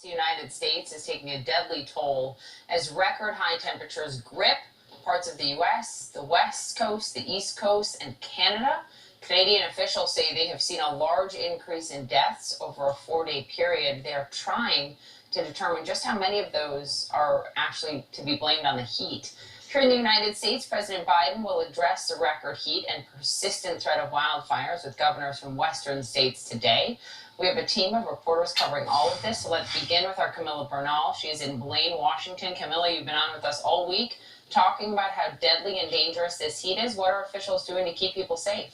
The United States is taking a deadly toll as record high temperatures grip parts of the U.S., the West Coast, the East Coast, and Canada. Canadian officials say they have seen a large increase in deaths over a 4-day period. They are trying to determine just how many of those are actually to be blamed on the heat. Here in the United States, President Biden will address the record heat and persistent threat of wildfires with governors from western states today. We have a team of reporters covering all of this, so let's begin with our Camilla Bernal. She is in Blaine, Washington. Camilla, you've been on with us all week talking about how deadly and dangerous this heat is. What are officials doing to keep people safe?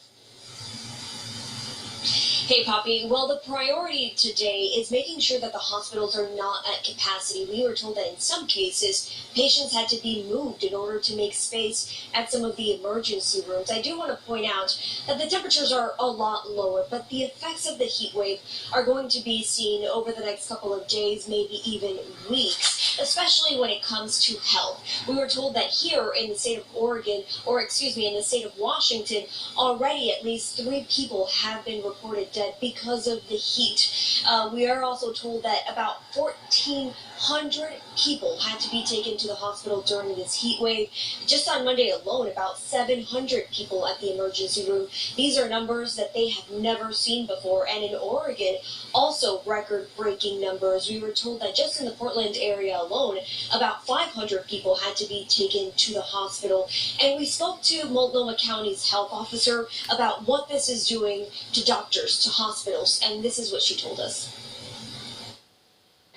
Hey, Poppy. Well, the priority today is making sure that the hospitals are not at capacity. We were told that in some cases, patients had to be moved in order to make space at some of the emergency rooms. I do want to point out that the temperatures are a lot lower, but the effects of the heat wave are going to be seen over the next couple of days, maybe even weeks, especially when it comes to health. We were told that here in the state of Oregon, in the state of Washington, already at least 3 people have been reported dead because of the heat. We are also told that about 1,400 people had to be taken to the hospital during this heat wave. Just on Monday alone, about 700 people at the emergency room. These are numbers that they have never seen before. And in Oregon, also record-breaking numbers. We were told that just in the Portland area alone, about 500 people had to be taken to the hospital. And we spoke to Multnomah County's health officer about what this is doing to doctors, to hospitals, and this is what she told us.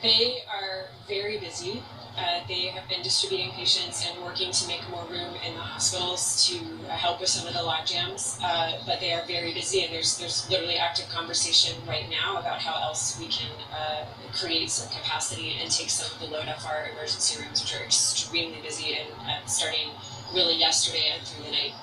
They are very busy. They have been distributing patients and working to make more room in the hospitals to help with some of the log jams, but they are very busy, and there's literally active conversation right now about how else we can create some capacity and take some of the load off our emergency rooms, which are extremely busy and starting really yesterday and through the night.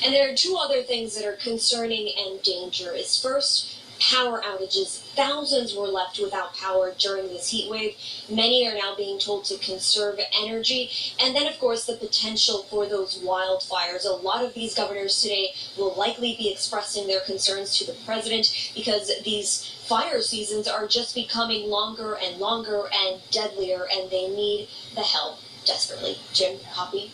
And there are 2 other things that are concerning and dangerous. First, power outages. Thousands were left without power during this heat wave. Many are now being told to conserve energy. And then, of course, the potential for those wildfires. A lot of these governors today will likely be expressing their concerns to the president because these fire seasons are just becoming longer and longer and deadlier, and they need the help desperately. Jim, Poppy?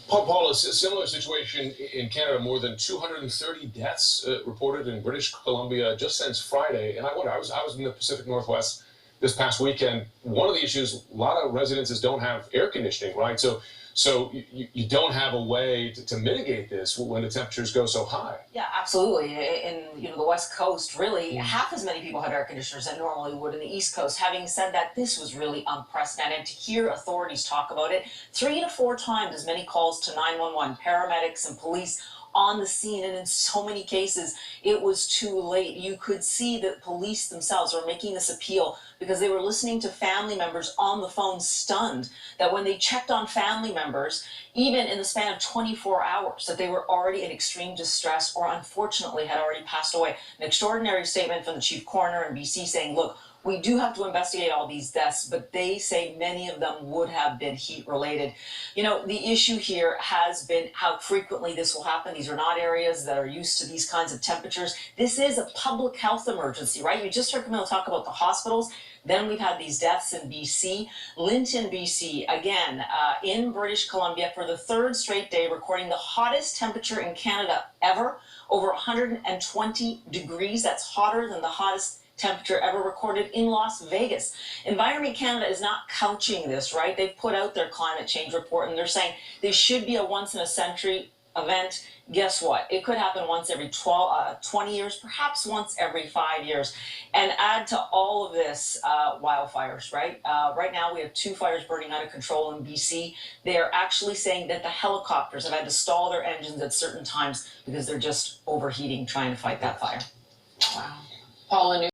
Paul, a similar situation in Canada. More than 230 deaths reported in British Columbia just since Friday. And I wonder, I was in the Pacific Northwest this past weekend. One of the issues, a lot of residences don't have air conditioning, right? So you don't have a way to mitigate this when the temperatures go so high. Yeah, absolutely. In the West Coast, really, half as many people have air conditioners than normally would in the East Coast. Having said that, this was really unprecedented. To hear authorities talk about it, 3 to 4 times as many calls to 911, paramedics and police on the scene, and in so many cases it was too late. You could see that police themselves were making this appeal because they were listening to family members on the phone, stunned that when they checked on family members, even in the span of 24 hours, that they were already in extreme distress or unfortunately had already passed away. An extraordinary statement from the chief coroner in BC saying, look, we do have to investigate all these deaths, but they say many of them would have been heat related. The issue here has been how frequently this will happen. These are not areas that are used to these kinds of temperatures. This is a public health emergency, right? You just heard Camille talk about the hospitals. Then we've had these deaths in BC. Linton, BC, again, in British Columbia for the 3rd straight day, recording the hottest temperature in Canada ever, over 120 degrees. That's hotter than the hottest temperature ever recorded in Las Vegas. Environment Canada is not couching this, right? They've put out their climate change report and they're saying this should be a once-in-a-century event. Guess what? It could happen once every 20 years, perhaps once every 5 years. And add to all of this wildfires, right? Right now we have 2 fires burning out of control in BC. They are actually saying that the helicopters have had to stall their engines at certain times because they're just overheating trying to fight that fire. Wow. Paula,